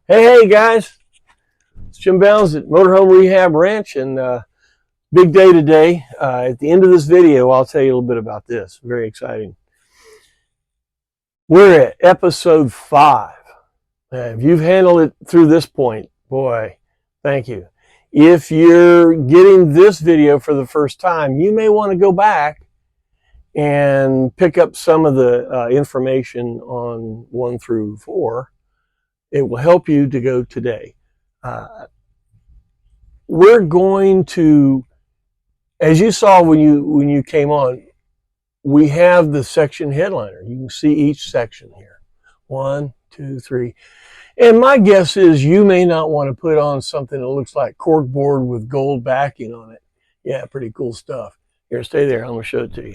Hey guys, it's Jim Bounds at Motorhome Rehab Ranch, and big day today. At the end of this video, I'll tell you a little bit about this. Very exciting. We're at episode 5. If you've handled it through this point, boy, thank you. If you're getting this video for the first time, you may want to go back and pick up some of the information on 1 through 4. It will help you to go today. We're going to, as you saw when you came on, we have the section headliner. You can see each section here. 1, 2, 3. And my guess is you may not want to put on something that looks like corkboard with gold backing on it. Yeah, pretty cool stuff. Here, stay there. I'm going to show it to you.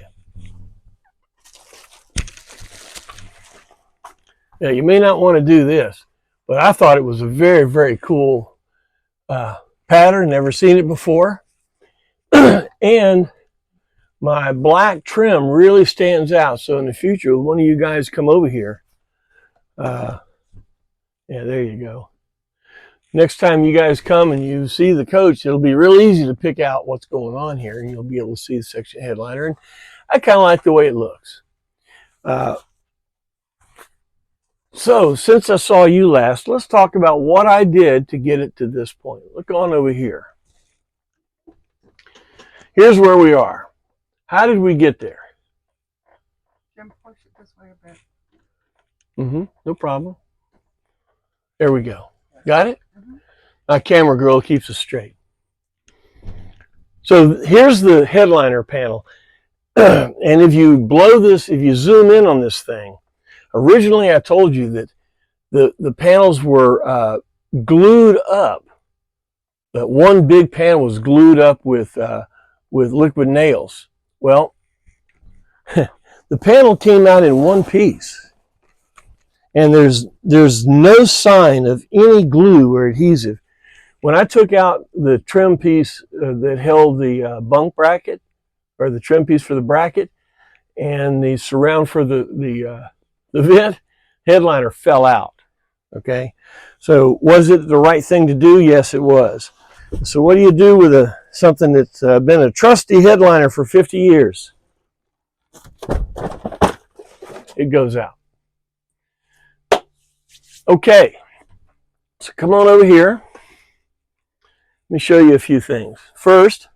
Yeah, you may not want to do this, but I thought it was a very, very cool pattern. Never seen it before. And my black trim really stands out. So in the future, when one of you guys come over here, yeah, there you go. Next time you guys come and you see the coach, it'll be real easy to pick out what's going on here, and you'll be able to see the section headliner. And I kind of like the way it looks. So since I saw you last, let's talk about what I did to get it to this point. Look on over here. Here's where we are. How did we get there? Jim, push it this way a bit. No problem. There we go. Got it? My camera girl keeps us straight. So here's the headliner panel. And if you blow this, if you zoom in on this thing, originally I told you that the panels were glued up. That one big panel was glued up with liquid nails. Well, the panel came out in one piece, and there's no sign of any glue or adhesive. When I took out the trim piece that held the bunk bracket, or the trim piece for the bracket, and the surround for the vent, headliner fell out. Okay, so was it the right thing to do? Yes, it was. So what do you do with something that's been a trusty headliner for 50 years? It goes out. Okay, so come on over here. Let me show you a few things. First,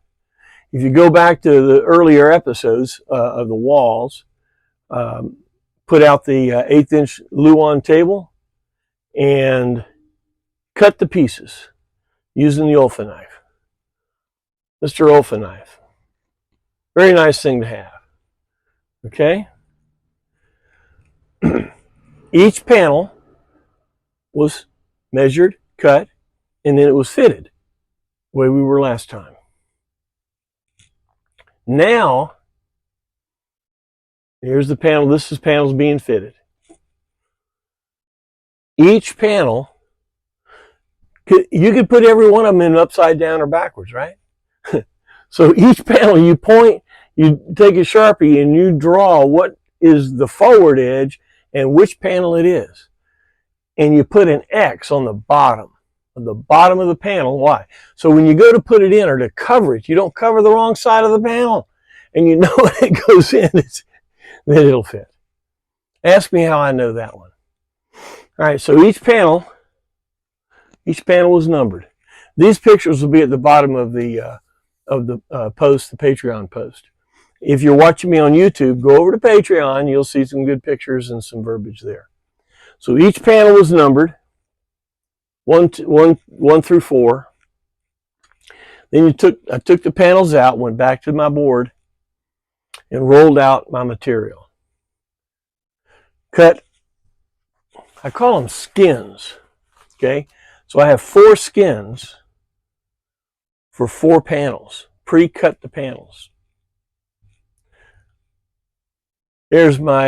if you go back to the earlier episodes of the walls, put out the 1/8 inch Luan table and cut the pieces using the Olfa knife. Mr. Olfa knife. Very nice thing to have. Okay? Each panel was measured, cut, and then it was fitted the way we were last time. Now, here's the panel. This is panels being fitted. Each panel, you could put every one of them in upside down or backwards, right? So each panel you point, you take a Sharpie and you draw what is the forward edge and which panel it is. And you put an X on the bottom of the panel. Why? So when you go to put it in or to cover it, you don't cover the wrong side of the panel. And you know when it goes in, then it'll fit. Ask me how I know that one. All right, so each panel was numbered. These pictures will be at the bottom of the post, the Patreon post. If you're watching me on YouTube, go over to Patreon. You'll see some good pictures and some verbiage there. So each panel was numbered, 1 through 4. Then I took the panels out, went back to my board, and rolled out my material. Cut, I call them skins. Okay, so I have 4 skins for 4 panels. Pre-cut the panels. There's my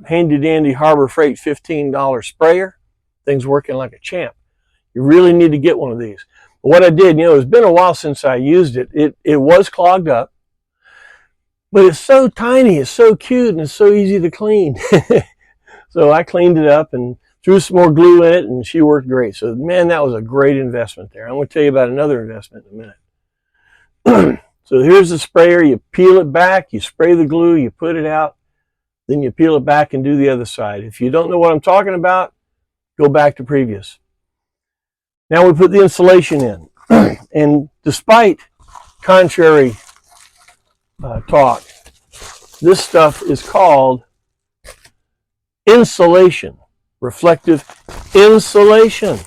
handy-dandy Harbor Freight $15 sprayer. Thing's working like a champ. You really need to get one of these. But what I did, it's been a while since I used it. It was clogged up. But it's so tiny, it's so cute, and it's so easy to clean. So I cleaned it up and threw some more glue in it, and she worked great. So, man, that was a great investment there. I'm going to tell you about another investment in a minute. So here's the sprayer. You peel it back, you spray the glue, you put it out, then you peel it back and do the other side. If you don't know what I'm talking about, go back to previous. Now we put the insulation in. And despite contrary talk, this stuff is called insulation, reflective insulation.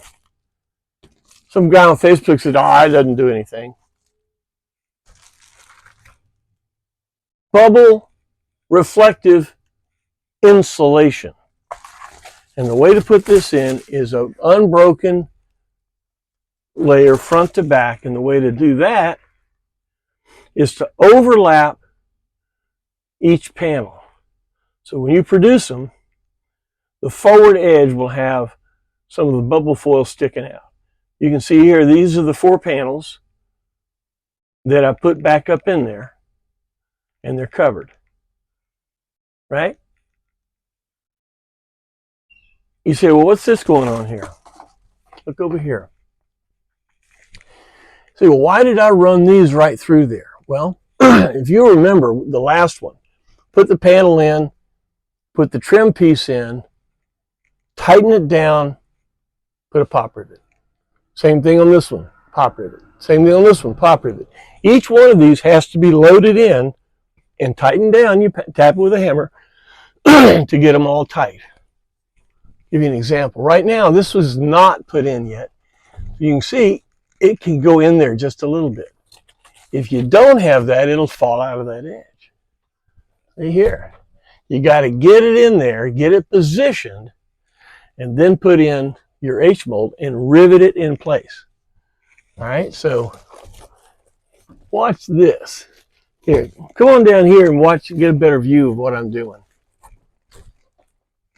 Some guy on Facebook said, oh, it doesn't do anything. Bubble reflective insulation. And the way to put this in is an unbroken layer front to back. And the way to do that is to overlap each panel. So when you produce them, the forward edge will have some of the bubble foil sticking out. You can see here, these are the 4 panels that I put back up in there, and they're covered, right? You say, well, what's this going on here? Look over here. Say, well, why did I run these right through there? Well, if you remember the last one, put the panel in, put the trim piece in, tighten it down, put a pop rivet. Same thing on this one, pop rivet. Same thing on this one, pop rivet. Each one of these has to be loaded in and tightened down. You tap it with a hammer to get them all tight. Give you an example. Right now, this was not put in yet. You can see it can go in there just a little bit. If you don't have that, it'll fall out of that edge. See here. You got to get it in there, get it positioned, and then put in your H-mold and rivet it in place. All right, so watch this. Here, come on down here and watch, get a better view of what I'm doing.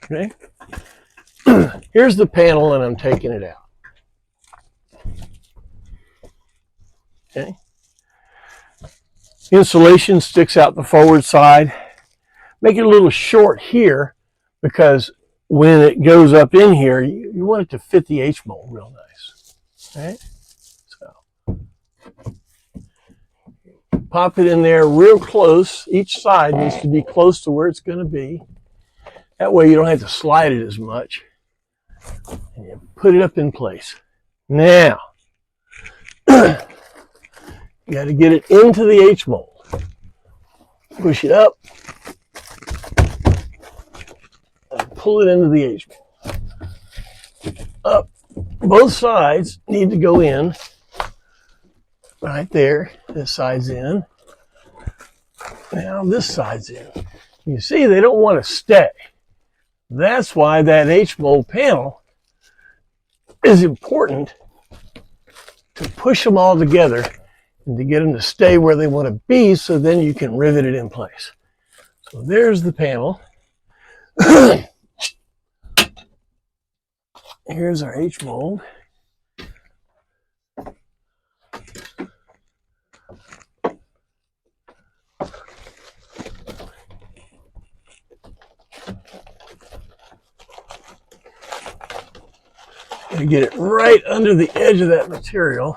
Okay. Here's the panel and I'm taking it out. Okay. Insulation sticks out the forward side. Make it a little short here because when it goes up in here, you want it to fit the H-mold real nice. Okay. So pop it in there real close. Each side needs to be close to where it's going to be. That way you don't have to slide it as much. And you put it up in place. Now, you got to get it into the H-mold. Push it up. And pull it into the H-mold. Up. Both sides need to go in. Right there. This side's in. Now this side's in. You see, they don't want to stay. That's why that H-mold panel is important, to push them all together and to get them to stay where they want to be, so then you can rivet it in place. So there's the panel. Here's our H-mold. Gotta get it right under the edge of that material.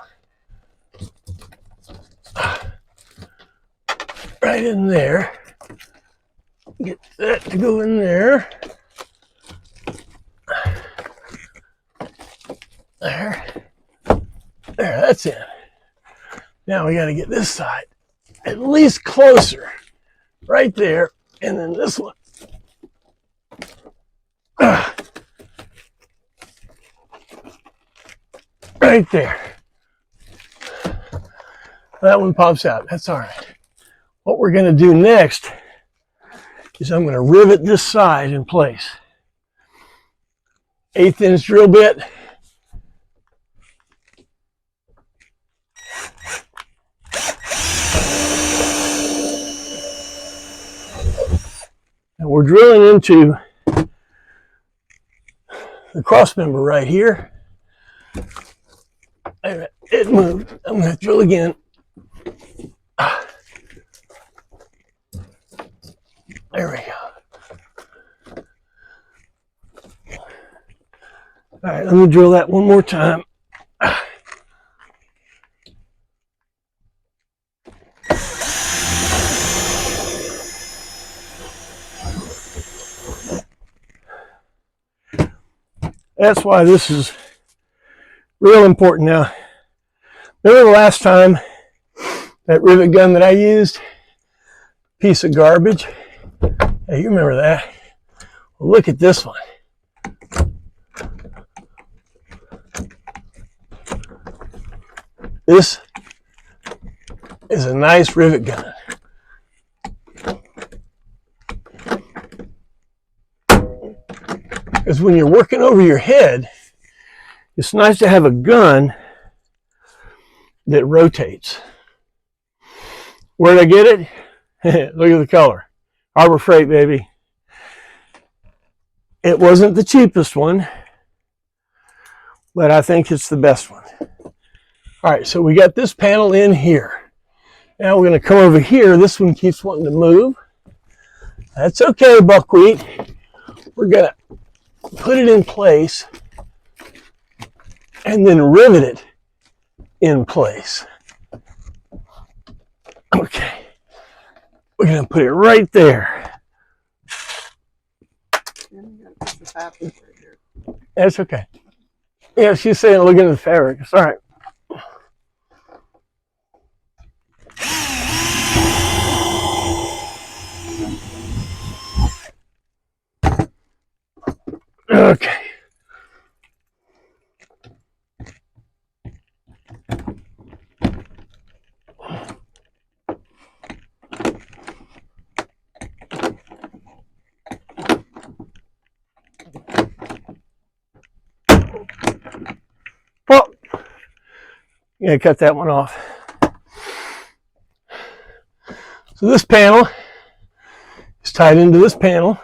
Right in there. Get that to go in there. There. There, that's in. Now we gotta get this side at least closer. Right there. And then this one. Right there. That one pops out. That's all right. What we're going to do next is I'm going to rivet this side in place. 1/8 inch drill bit. And we're drilling into the cross member right here. It moved. I'm going to drill again. There we go. All right, let me drill that one more time. That's why this is real important now. Remember the last time that rivet gun that I used? Piece of garbage. Hey, you remember that? Well, look at this one. This is a nice rivet gun. Because when you're working over your head, it's nice to have a gun that rotates. Where'd I get it? Look at the color. Harbor Freight, baby. It wasn't the cheapest one, but I think it's the best one. All right, so we got this panel in here. Now we're going to come over here. This one keeps wanting to move. That's okay, buckwheat. We're going to put it in place and then rivet it in place. Okay. We're going to put it right there. That's okay. Yeah, she's saying look into the fabric. It's all right. Okay. Well, I'm going to cut that one off. So this panel is tied into this panel.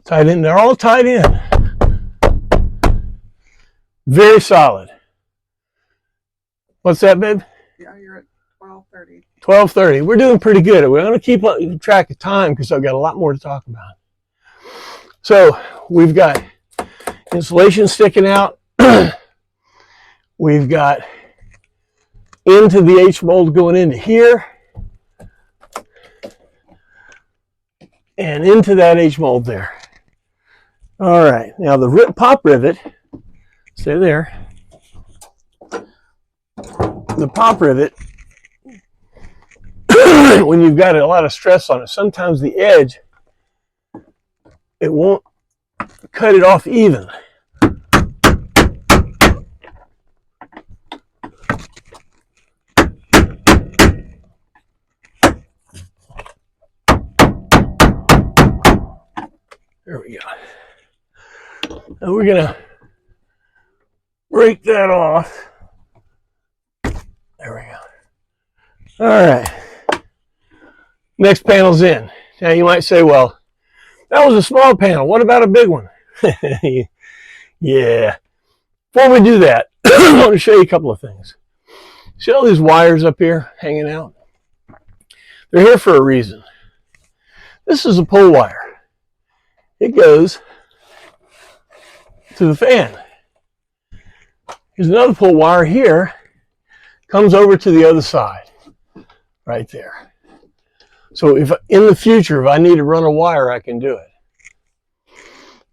Tied in. They're all tied in. Very solid. What's that, babe? Yeah, you're at 12:30. 12:30. We're doing pretty good. We're going to keep track of time because I've got a lot more to talk about. So we've got insulation sticking out. We've got into the H mold going into here. And into that H mold there. All right. Now the pop rivet, stay there. The pop rivet, when you've got a lot of stress on it, sometimes the edge, it won't cut it off even. There we go. Now we're going to break that off. There we go. All right. Next panel's in. Now you might say, well, that was a small panel. What about a big one? Yeah. Before we do that, I want to show you a couple of things. See all these wires up here hanging out? They're here for a reason. This is a pull wire. It goes to the fan. Here's another pull wire here. Comes over to the other side. Right there. So if in the future, if I need to run a wire, I can do it.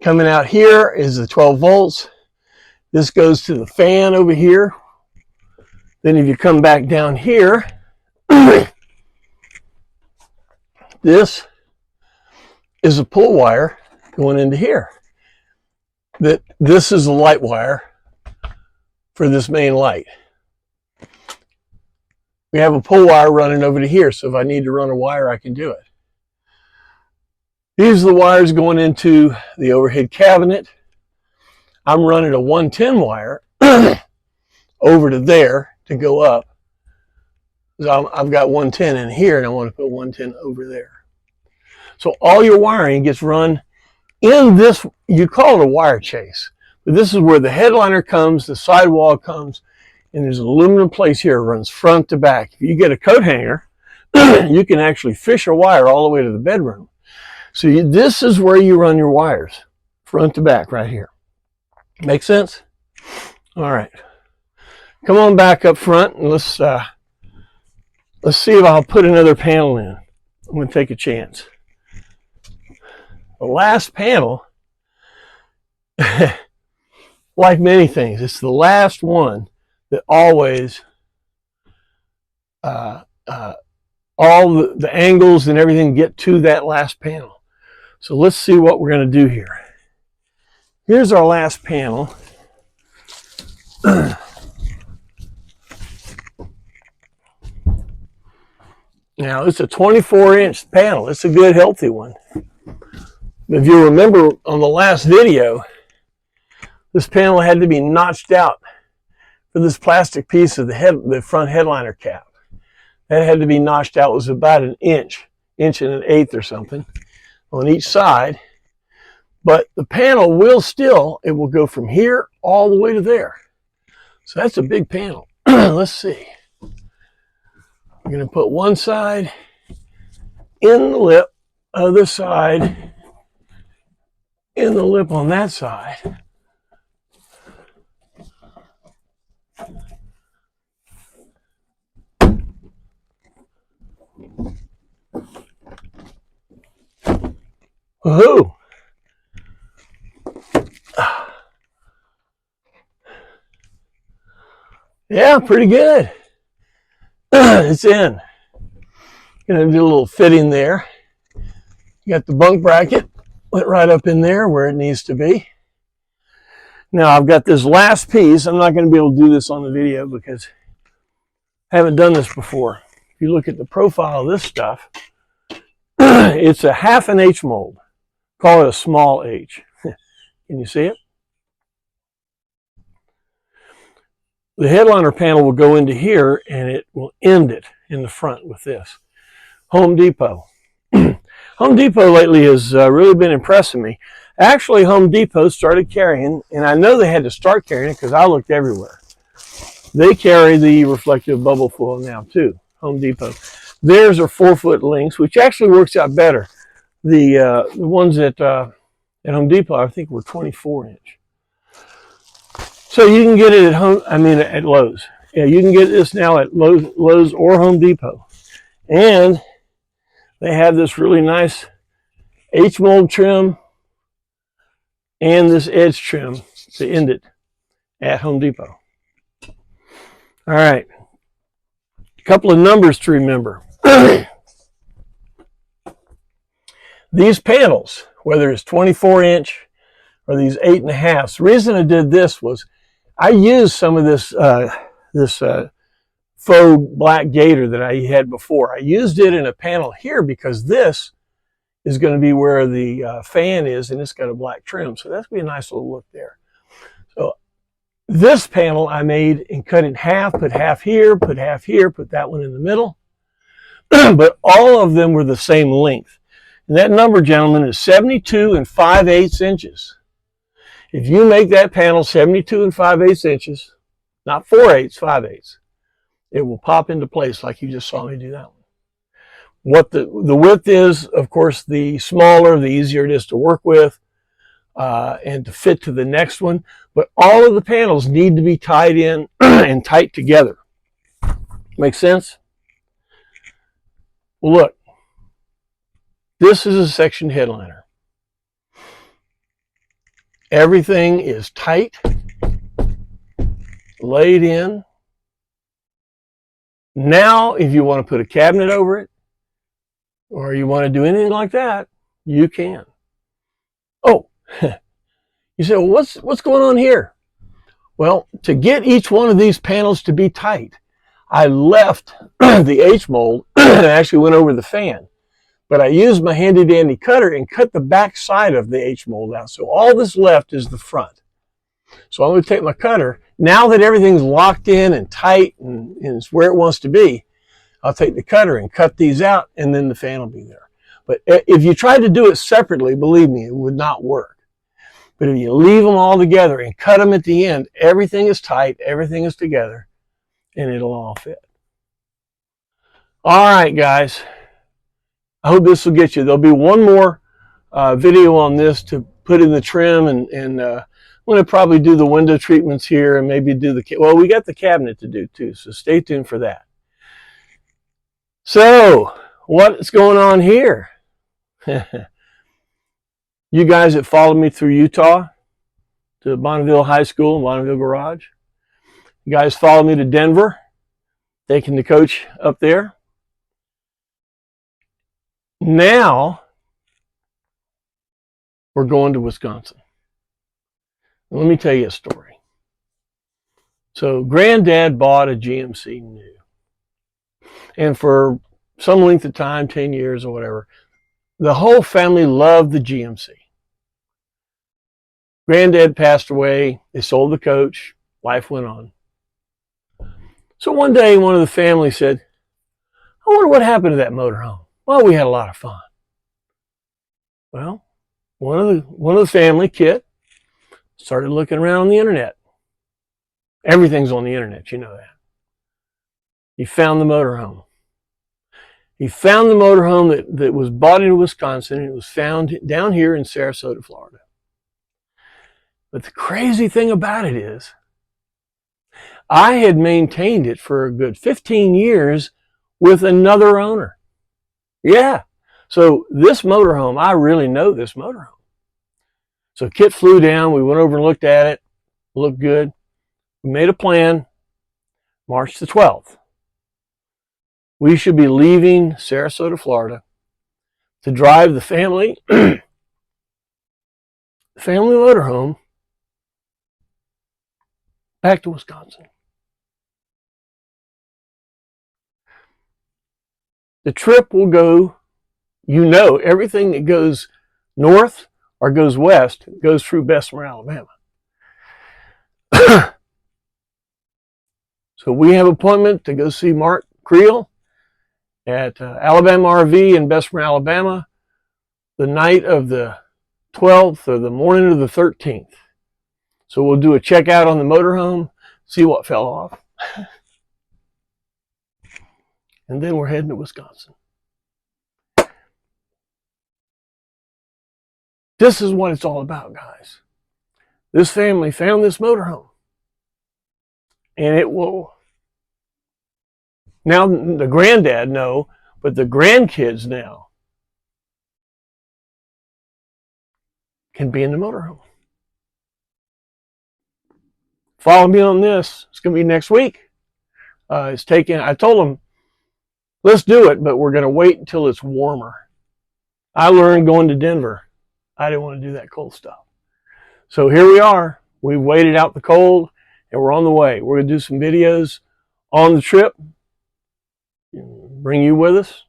Coming out here is the 12 volts. This goes to the fan over here. Then if you come back down here, this is a pull wire going into here. This is a light wire for this main light. We have a pull wire running over to here, so if I need to run a wire, I can do it. These are the wires going into the overhead cabinet. I'm running a 110 wire over to there to go up. So I've got 110 in here, and I want to put 110 over there. So all your wiring gets run in this, you call it a wire chase. But this is where the headliner comes, the sidewall comes, and there's an aluminum place here that runs front to back. If you get a coat hanger, you can actually fish a wire all the way to the bedroom. So this is where you run your wires, front to back right here. Make sense? All right. Come on back up front and let's see if I'll put another panel in. I'm going to take a chance. The last panel, like many things, it's the last one that always, all the angles and everything get to that last panel. So let's see what we're going to do here. Here's our last panel. Now, it's a 24-inch panel. It's a good, healthy one. If you remember on the last video, this panel had to be notched out for this plastic piece of the front headliner cap. That had to be notched out. It was about an inch and an eighth or something on each side. But the panel will still, it will go from here all the way to there. So that's a big panel. Let's see. I'm going to put one side in the lip, other side in the lip on that side. Woohoo! Yeah, pretty good. It's in. Gonna do a little fitting there. You got the bunk bracket, went right up in there where it needs to be. Now I've got this last piece. I'm not going to be able to do this on the video because I haven't done this before. If you look at the profile of this stuff, it's a half an H mold. Call it a small H. Can you see it? The headliner panel will go into here and it will end it in the front with this. Home Depot. Home Depot lately has really been impressing me. Actually, Home Depot started carrying, and I know they had to start carrying it because I looked everywhere. They carry the reflective bubble foil now too, Home Depot. Theirs are 4-foot lengths, which actually works out better. The ones at Home Depot, I think, were 24-inch. So you can get it at home. I mean, at Lowe's. Yeah, you can get this now at Lowe's or Home Depot, and they have this really nice H mold trim and this edge trim to end it at Home Depot. All right, a couple of numbers to remember. These panels, whether it's 24-inch or these 8.5s, the reason I did this was I used some of this faux black gator that I had before. I used it in a panel here because this is going to be where the fan is, and it's got a black trim. So that's going to be a nice little look there. So this panel I made and cut in half, put half here, put half here, put that one in the middle. But all of them were the same length. And that number, gentlemen, is 72 5/8 inches. If you make that panel 72 5/8 inches, not 4/8, 5/8, it will pop into place like you just saw me do that one. What the width is, of course, the smaller, the easier it is to work with and to fit to the next one. But all of the panels need to be tied in and tight together. Make sense? Well, look, this is a section headliner. Everything is tight, laid in. Now, if you want to put a cabinet over it, or you want to do anything like that, you can. Oh, you say, well, what's going on here? Well, to get each one of these panels to be tight, I left the H mold and actually went over the fan. But I used my handy dandy cutter and cut the back side of the H mold out. So all that's left is the front. So I'm going to take my cutter. Now that everything's locked in and tight and it's where it wants to be, I'll take the cutter and cut these out, and then the fan will be there. But if you tried to do it separately, believe me, it would not work. But if you leave them all together and cut them at the end, everything is tight, everything is together, and it'll all fit. All right, guys. I hope this will get you. There'll be one more video on this to put in the trim and going to probably do the window treatments here and maybe do well, we got the cabinet to do too, so stay tuned for that. So, what's going on here? You guys that followed me through Utah to Bonneville High School, Bonneville Garage. You guys followed me to Denver, taking the coach up there. Now, we're going to Wisconsin. Let me tell you a story. So, Granddad bought a GMC new. And for some length of time, 10 years or whatever, the whole family loved the GMC. Granddad passed away. They sold the coach. Life went on. So one day, one of the family said, I wonder what happened to that motorhome. Well, we had a lot of fun. Well, one of the family, Kit, started looking around on the internet. Everything's on the internet, you know that. He found the motorhome. He found the motorhome that was bought in Wisconsin, and it was found down here in Sarasota, Florida. But the crazy thing about it is, I had maintained it for a good 15 years with another owner. Yeah. So this motorhome, I really know this motorhome. So Kit flew down. We went over and looked at it. Looked good. We made a plan. March the 12th. We should be leaving Sarasota, Florida to drive the family, family motorhome back to Wisconsin. The trip will go, everything that goes north or goes west goes through Bessemer, Alabama. So we have an appointment to go see Mark Creel at Alabama RV in Bessemer, Alabama, the night of the 12th or the morning of the 13th. So we'll do a checkout on the motorhome, see what fell off. And then we're heading to Wisconsin. This is what it's all about, guys. This family found this motorhome. And it will, now the granddad know, but the grandkids now can be in the motorhome. Follow me on this. It's going to be next week. I told them, let's do it, but we're going to wait until it's warmer. I learned going to Denver, I didn't want to do that cold stuff. So here we are. We've waited out the cold, and we're on the way. We're going to do some videos on the trip, bring you with us,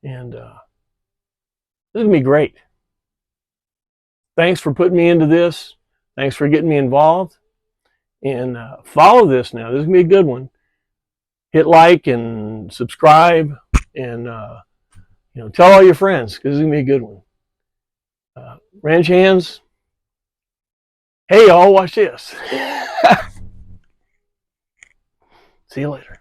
and this is going to be great. Thanks for putting me into this. Thanks for getting me involved. And follow this now. This is going to be a good one. Hit like and subscribe, and tell all your friends, because this is going to be a good one. Ranch hands. Hey, y'all, watch this. See you later.